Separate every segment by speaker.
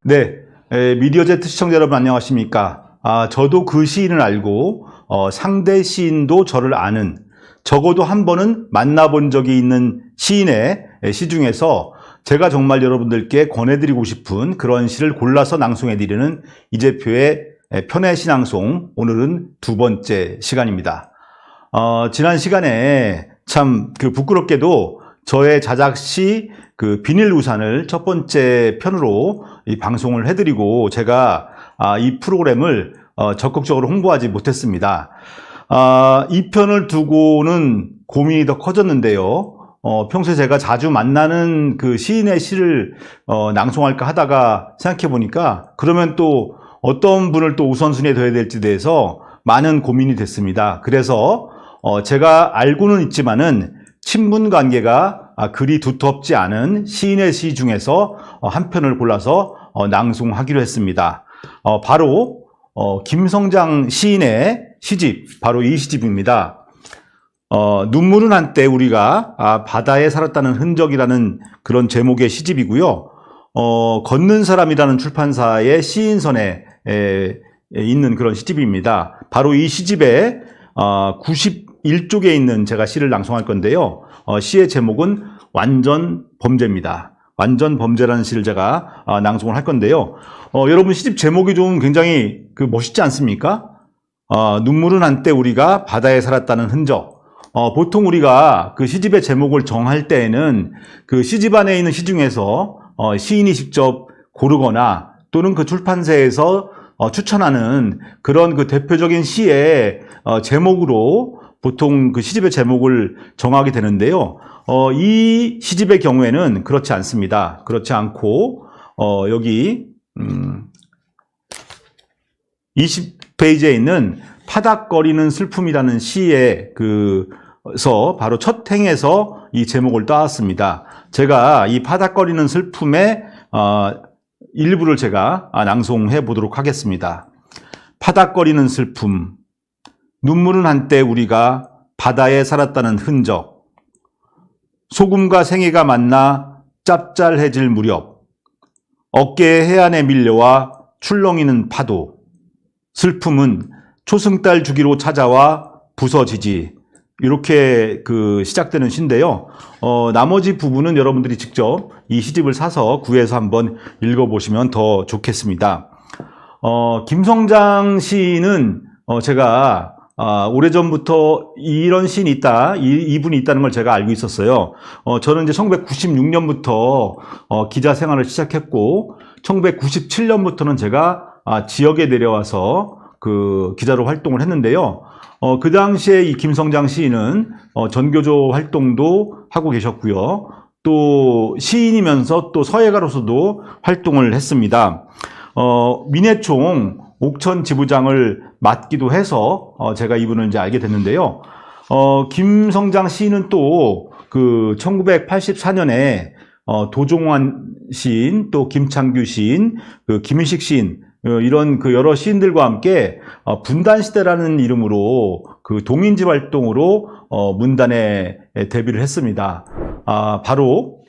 Speaker 1: 네, 미디어제트 시청자 여러분 안녕하십니까? 저도 그 시인을 알고 상대 시인도 저를 아는, 적어도 한 번은 만나본 적이 있는 시인의 시 중에서 제가 정말 여러분들께 권해드리고 싶은 그런 시를 골라서 낭송해드리는 이재표의 편의 시낭송, 오늘은 두 번째 시간입니다. 지난 시간에 참 부끄럽게도 저의 자작시 비닐 우산을 첫 번째 편으로 이 방송을 해드리고 제가 이 프로그램을 적극적으로 홍보하지 못했습니다. 이 편을 두고는 고민이 더 커졌는데요. 평소에 제가 자주 만나는 그 시인의 시를 낭송할까 하다가 생각해 보니까 그러면 또 어떤 분을 또 우선순위에 둬야 될지 대해서 많은 고민이 됐습니다. 그래서 제가 알고는 있지만은 친분 관계가 그리 두텁지 않은 시인의 시 중에서 한 편을 골라서 낭송하기로 했습니다. 바로 김성장 시인의 시집, 바로 이 시집입니다. 눈물은 한때 우리가 바다에 살았다는 흔적이라는 그런 제목의 시집이고요. 걷는 사람이라는 출판사의 시인선에 있는 그런 시집입니다. 바로 이 시집의 91쪽에 있는 제가 시를 낭송할 건데요. 시의 제목은 완전 범죄입니다. 완전 범죄라는 시를 제가 낭송을 할 건데요. 여러분 시집 제목이 좀 굉장히 멋있지 않습니까? 눈물은 한때 우리가 바다에 살았다는 흔적. 보통 우리가 그 시집의 제목을 정할 때에는 그 시집 안에 있는 시 중에서 시인이 직접 고르거나 또는 그 출판사에서 추천하는 그런 그 대표적인 시의 제목으로 보통 그 시집의 제목을 정하게 되는데요. 이 시집의 경우에는 그렇지 않습니다. 그렇지 않고 여기 20페이지에 있는 파닥거리는 슬픔이라는 시에 그서 바로 첫 행에서 이 제목을 따왔습니다. 제가 이 파닥거리는 슬픔의 일부를 제가 낭송해 보도록 하겠습니다. 파닥거리는 슬픔. 눈물은 한때 우리가 바다에 살았다는 흔적. 소금과 생애가 만나 짭짤해질 무렵. 어깨에 해안에 밀려와 출렁이는 파도. 슬픔은 초승달 주기로 찾아와 부서지지. 이렇게 시작되는 시인데요. 나머지 부분은 여러분들이 직접 이 시집을 사서 구해서 한번 읽어보시면 더 좋겠습니다. 김성장 시인은 제가 오래전부터 이런 시인이 있다, 이분이 있다는 걸 제가 알고 있었어요. 저는 이제 1996년부터 기자 생활을 시작했고, 1997년부터는 제가 지역에 내려와서 기자로 활동을 했는데요. 그 당시에 이 김성장 시인은 전교조 활동도 하고 계셨고요. 또 시인이면서 또 서예가로서도 활동을 했습니다. 민해총 옥천 지부장을 맡기도 해서 제가 이분을 이제 알게 됐는데요. 김성장 시인은 또 1984년에 도종환 시인, 또 김창규 시인, 김윤식 시인, 이런 여러 시인들과 함께 분단시대라는 이름으로 동인지 활동으로 문단에 데뷔를 했습니다. 바로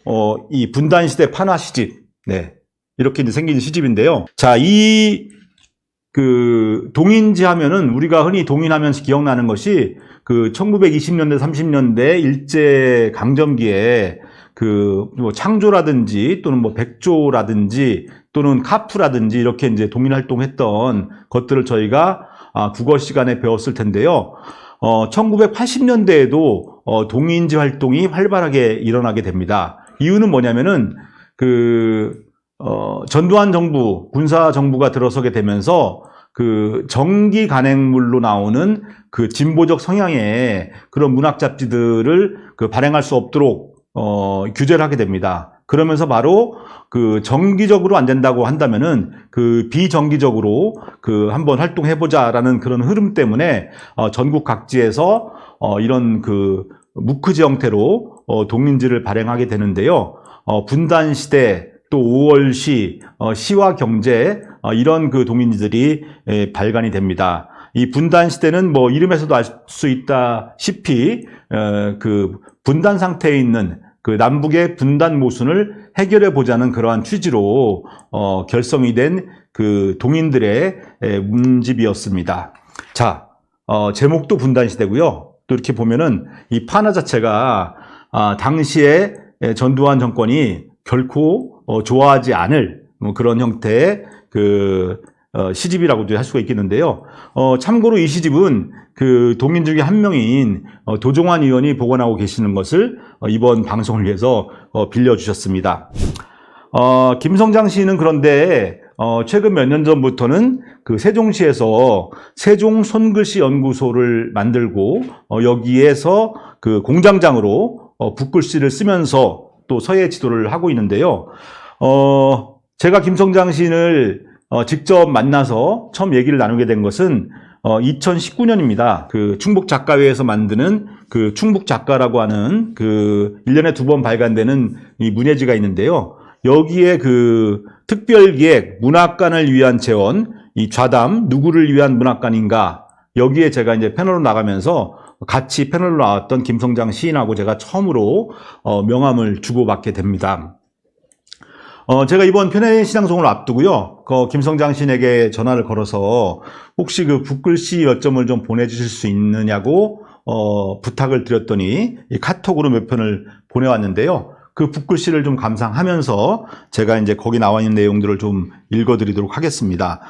Speaker 1: 이 분단시대 판화 시집, 네, 이렇게 이제 생긴 시집인데요. 자, 이 동인지 하면은 우리가 흔히 동인하면서 기억나는 것이 1920년대, 30년대 일제 강점기에 뭐 창조라든지 또는 뭐 백조라든지 또는 카프라든지 이렇게 이제 동인 활동했던 것들을 저희가 국어 시간에 배웠을 텐데요. 1980년대에도 동인지 활동이 활발하게 일어나게 됩니다. 이유는 뭐냐면은 전두환 정부, 군사 정부가 들어서게 되면서 정기 간행물로 나오는 진보적 성향의 그런 문학 잡지들을 발행할 수 없도록 규제를 하게 됩니다. 그러면서 바로 정기적으로 안 된다고 한다면은 비정기적으로 한번 활동해보자라는 그런 흐름 때문에 전국 각지에서 이런 무크지 형태로 동인지를 발행하게 되는데요. 분단시대, 또 5월시, 시와 경제, 이런 동인지들이 발간이 됩니다. 이 분단 시대는 뭐 이름에서도 알 수 있다시피 그 분단 상태에 있는 그 남북의 분단 모순을 해결해 보자는 그러한 취지로 결성이 된 그 동인들의 문집이었습니다. 자, 제목도 분단 시대고요. 또 이렇게 보면은 이 판화 자체가 당시에 전두환 정권이 결코 좋아하지 않을 뭐 그런 형태의 그 시집이라고도 할 수가 있겠는데요. 참고로 이 시집은 그 동인 중에 한 명인 도종환 의원이 복원하고 계시는 것을 이번 방송을 위해서 빌려주셨습니다. 김성장 시인은 그런데 최근 몇 년 전부터는 그 세종시에서 세종 손글씨 연구소를 만들고 여기에서 그 공장장으로 붓글씨를 쓰면서 또 서예 지도를 하고 있는데요. 제가 김성장 시인을 직접 만나서 처음 얘기를 나누게 된 것은 2019년입니다. 그 충북작가회에서 만드는 그 충북작가라고 하는 그 1년에 2번 발간되는 이 문예지가 있는데요. 여기에 그 특별기획 문학관을 위한 재원, 이 좌담 누구를 위한 문학관인가, 여기에 제가 이제 패널로 나가면서 같이 패널로 나왔던 김성장 시인하고 제가 처음으로 명함을 주고받게 됩니다. 제가 이번 편의 시장송을 앞두고요, 김성장 시인에게 전화를 걸어서 혹시 그 붓글씨 몇 점을 좀 보내주실 수 있느냐고 부탁을 드렸더니 이 카톡으로 몇 편을 보내왔는데요. 그 붓글씨를 좀 감상하면서 제가 이제 거기 나와 있는 내용들을 좀 읽어드리도록 하겠습니다.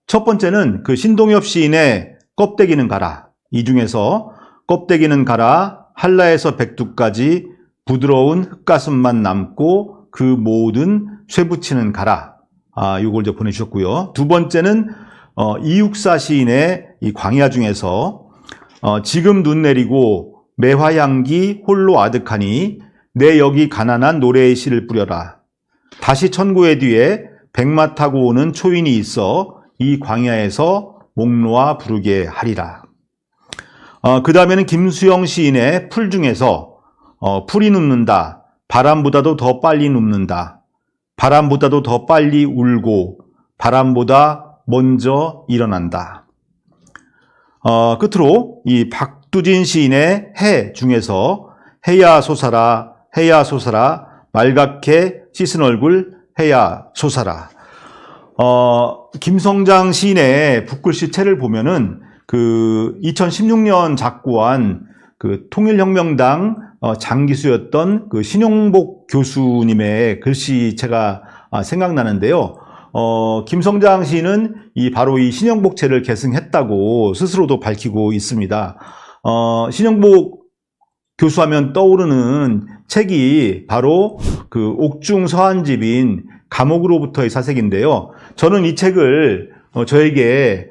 Speaker 1: 첫 번째는 그 신동엽 시인의 껍데기는 가라. 이 중에서 껍데기는 가라, 한라에서 백두까지 부드러운 흙가슴만 남고 그 모든 쇠붙이는 가라. 요걸 이제 보내주셨고요. 두 번째는 이육사 시인의 이 광야 중에서 지금 눈 내리고 매화향기 홀로 아득하니 내 여기 가난한 노래의 씨를 뿌려라. 다시 천고의 뒤에 백마 타고 오는 초인이 있어 이 광야에서 목 놓아 부르게 하리라. 그 다음에는 김수영 시인의 풀 중에서 풀이 눕는다. 바람보다도 더 빨리 눕는다. 바람보다도 더 빨리 울고 바람보다 먼저 일어난다. 끝으로 이 박두진 시인의 해 중에서 해야 솟아라, 해야 솟아라, 말갛게 씻은 얼굴 해야 솟아라. 김성장 시인의 붓글씨 채를 보면은 그 2016년 작고한 그 통일혁명당 장기수였던 그 신용복 교수님의 글씨체가 생각나는데요. 김성장 시인은 바로 이 신용복체를 계승했다고 스스로도 밝히고 있습니다. 신용복 교수하면 떠오르는 책이 바로 그 옥중 서한집인 감옥으로부터의 사색인데요. 저는 이 책을 저에게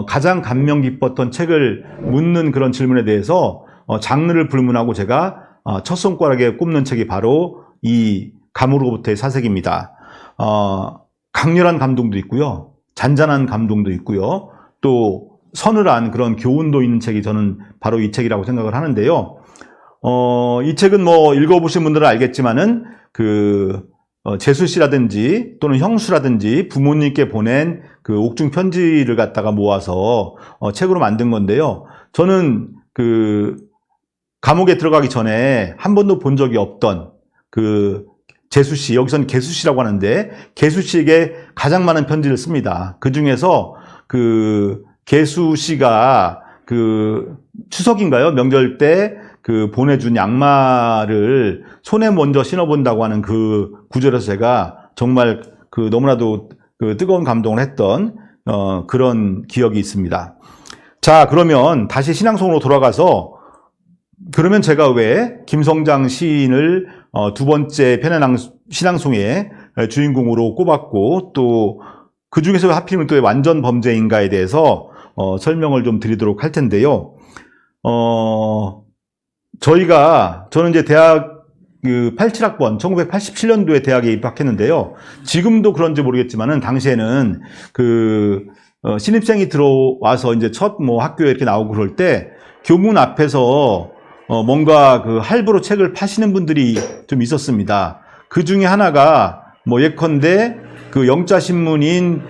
Speaker 1: 가장 감명 깊었던 책을 묻는 그런 질문에 대해서 장르를 불문하고 제가 첫 손가락에 꼽는 책이 바로 이 감옥으로부터의 사색입니다. 강렬한 감동도 있고요. 잔잔한 감동도 있고요. 또 서늘한 그런 교훈도 있는 책이 저는 바로 이 책이라고 생각을 하는데요. 이 책은 뭐 읽어보신 분들은 알겠지만은 재수 씨라든지 또는 형수라든지 부모님께 보낸 그 옥중 편지를 갖다가 모아서 책으로 만든 건데요. 저는 그 감옥에 들어가기 전에 한 번도 본 적이 없던 그 재수 씨, 여기서는 개수 씨라고 하는데 개수 씨에게 가장 많은 편지를 씁니다. 그 중에서 그 개수 씨가 그 추석인가요? 명절 때 그 보내준 양말을 손에 먼저 신어본다고 하는 그 구절에서 제가 정말 그 너무나도 그 뜨거운 감동을 했던 그런 기억이 있습니다. 자, 그러면 다시 신앙송으로 돌아가서 그러면 제가 왜 김성장 시인을 두 번째 편의 신앙송의 주인공으로 꼽았고 또 그 중에서 하필이면 또 완전 범죄인가에 대해서 설명을 좀 드리도록 할 텐데요. 저는 이제 대학 87학번 1987년도에 대학에 입학했는데요. 지금도 그런지 모르겠지만은 당시에는 신입생이 들어와서 이제 첫 학교에 이렇게 나오고 그럴 때 교문 앞에서 뭔가 할부로 책을 파시는 분들이 좀 있었습니다. 그 중에 하나가 예컨대 영자 신문인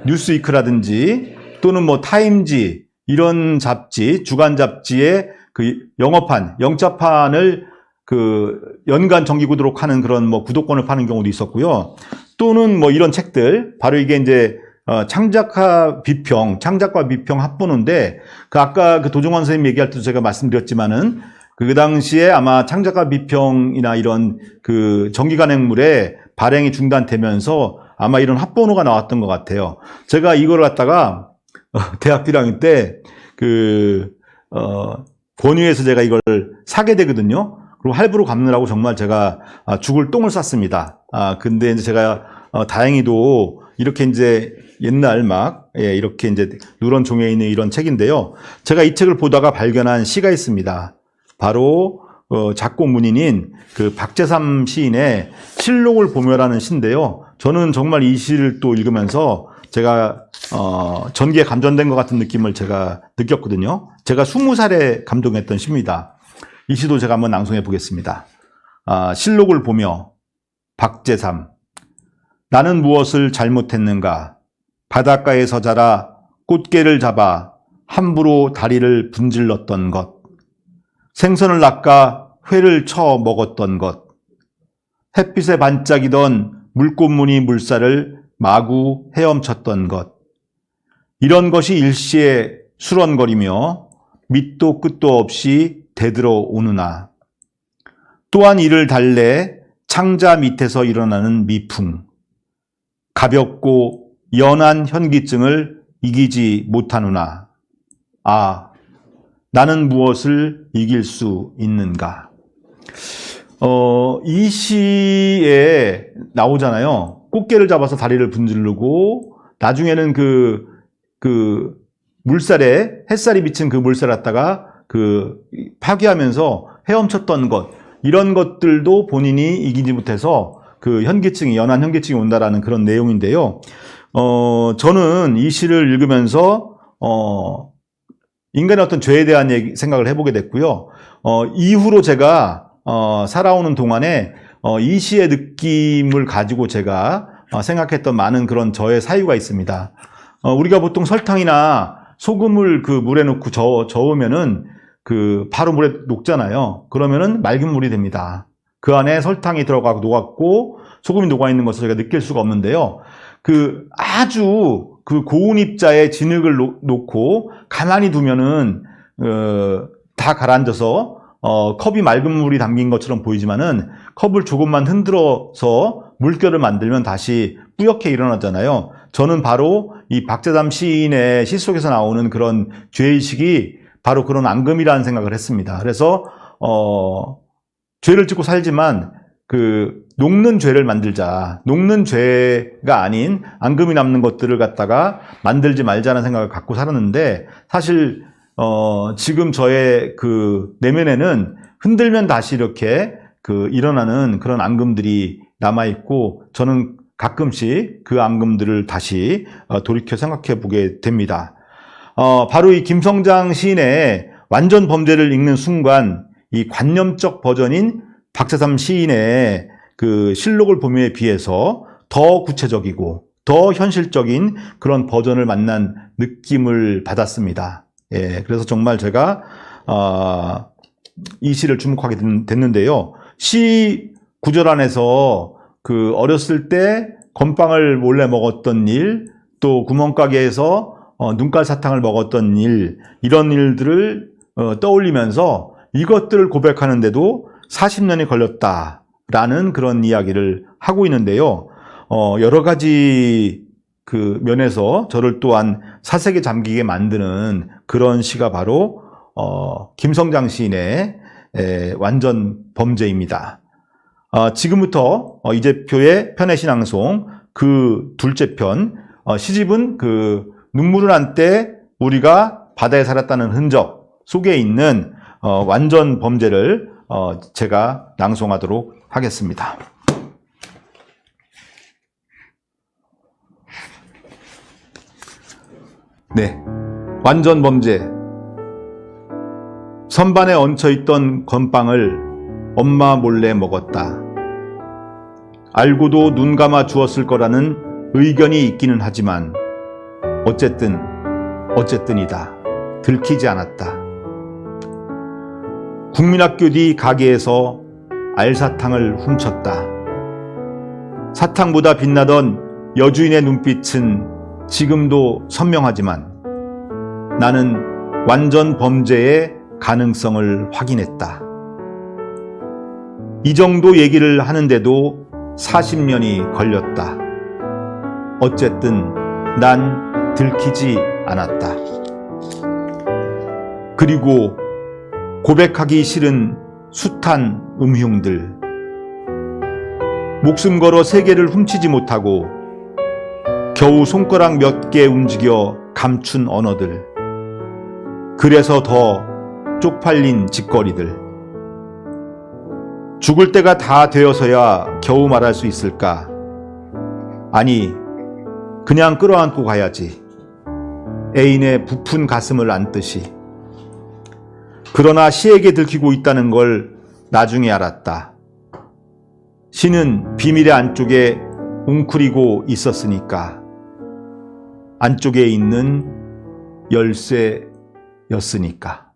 Speaker 1: 뉴스위크라든지 또는 뭐 타임지 이런 잡지, 주간 잡지의 그 영어판, 영자판을 그 연간 정기 구독 하는 그런 뭐 구독권을 파는 경우도 있었고요. 또는 뭐 이런 책들, 바로 이게 이제 창작과 비평 합본인데, 그 아까 그 도종환 선생님 얘기할 때도 제가 말씀드렸지만은 그 당시에 아마 창작과 비평이나 이런 그 정기 간행물의 발행이 중단되면서 아마 이런 합본호가 나왔던 것 같아요. 제가 이걸 갖다가 대학교 1학년 때 권유해서 제가 이걸 사게 되거든요. 그리고 할부로 갚느라고 정말 제가 죽을 똥을 쌌습니다. 근데 이제 제가 다행히도 이렇게 이제 옛날 이렇게 이제 누런 종이에 있는 이런 책인데요. 제가 이 책을 보다가 발견한 시가 있습니다. 바로 작곡 문인인 그 박재삼 시인의 실록을 보며라는 시인데요. 저는 정말 이 시를 또 읽으면서 제가 전기에 감전된 것 같은 느낌을 제가 느꼈거든요. 제가 20살에 감동했던 시입니다. 이 시도 제가 한번 낭송해 보겠습니다. 실록을 보며. 박재삼. 나는 무엇을 잘못했는가? 바닷가에서 자라 꽃게를 잡아 함부로 다리를 분질렀던 것. 생선을 낚아 회를 쳐 먹었던 것. 햇빛에 반짝이던 물꽃무늬 물살을 마구 헤엄쳤던 것. 이런 것이 일시에 수런거리며 밑도 끝도 없이 대들어 오느나. 또한 이를 달래 창자 밑에서 일어나는 미풍. 가볍고 연한 현기증을 이기지 못하누나. 나는 무엇을 이길 수 있는가? 이 시에 나오잖아요. 꽃게를 잡아서 다리를 분지르고, 나중에는 그 물살에, 햇살이 비친 그 물살 갖다가 파괴하면서 헤엄쳤던 것, 이런 것들도 본인이 이기지 못해서 그 현기증이, 연한 현기증이 온다라는 그런 내용인데요. 저는 이 시를 읽으면서, 인간의 어떤 죄에 대한 생각을 해보게 됐고요. 이후로 제가 살아오는 동안에 이 시의 느낌을 가지고 제가 생각했던 많은 그런 저의 사유가 있습니다. 우리가 보통 설탕이나 소금을 그 물에 넣고 저으면은 바로 물에 녹잖아요. 그러면은 맑은 물이 됩니다. 그 안에 설탕이 들어가고 녹았고 소금이 녹아 있는 것을 저희가 느낄 수가 없는데요. 아주 고운 입자에 진흙을 놓고 가만히 두면은 다 가라앉아서 컵이 맑은 물이 담긴 것처럼 보이지만은 컵을 조금만 흔들어서 물결을 만들면 다시 뿌옇게 일어나잖아요. 저는 바로 이 박재삼 시인의 시 속에서 나오는 그런 죄의식이 바로 그런 앙금이라는 생각을 했습니다. 그래서 죄를 짓고 살지만 녹는 죄를 만들자. 녹는 죄가 아닌 앙금이 남는 것들을 갖다가 만들지 말자는 생각을 갖고 살았는데, 사실 지금 저의 내면에는 흔들면 다시 이렇게 일어나는 그런 앙금들이 남아있고, 저는 가끔씩 그 앙금들을 다시 돌이켜 생각해 보게 됩니다. 바로 이 김성장 시인의 완전 범죄를 읽는 순간, 이 관념적 버전인 박재삼 시인의 실록을 보며에 비해서 더 구체적이고 더 현실적인 그런 버전을 만난 느낌을 받았습니다. 예, 그래서 정말 제가 이 시를 주목하게 됐는데요. 시 구절 안에서 어렸을 때 건빵을 몰래 먹었던 일, 또 구멍가게에서 눈깔 사탕을 먹었던 일, 이런 일들을 떠올리면서 이것들을 고백하는데도 40년이 걸렸다라는 그런 이야기를 하고 있는데요. 여러 가지 면에서 저를 또한 사색에 잠기게 만드는 그런 시가 바로 김성장 시인의 완전 범죄입니다. 지금부터 이재표의 편의 신앙송 둘째 편, 시집은 눈물을 한 때 우리가 바다에 살았다는 흔적 속에 있는 완전 범죄를 제가 낭송하도록 하겠습니다. 네, 완전 범죄. 선반에 얹혀있던 건빵을 엄마 몰래 먹었다. 알고도 눈 감아 주었을 거라는 의견이 있기는 하지만 어쨌든 어쨌든이다. 들키지 않았다. 국민학교 뒤 가게에서 알사탕을 훔쳤다. 사탕보다 빛나던 여주인의 눈빛은 지금도 선명하지만 나는 완전 범죄의 가능성을 확인했다. 이 정도 얘기를 하는데도 40년이 걸렸다. 어쨌든 난 들키지 않았다. 그리고 고백하기 싫은 숱한 음흉들, 목숨 걸어 세계를 훔치지 못하고 겨우 손가락 몇 개 움직여 감춘 언어들, 그래서 더 쪽팔린 짓거리들. 죽을 때가 다 되어서야 겨우 말할 수 있을까? 아니, 그냥 끌어안고 가야지. 애인의 부푼 가슴을 안듯이. 그러나 시에게 들키고 있다는 걸 나중에 알았다. 시는 비밀의 안쪽에 웅크리고 있었으니까. 안쪽에 있는 열쇠였으니까.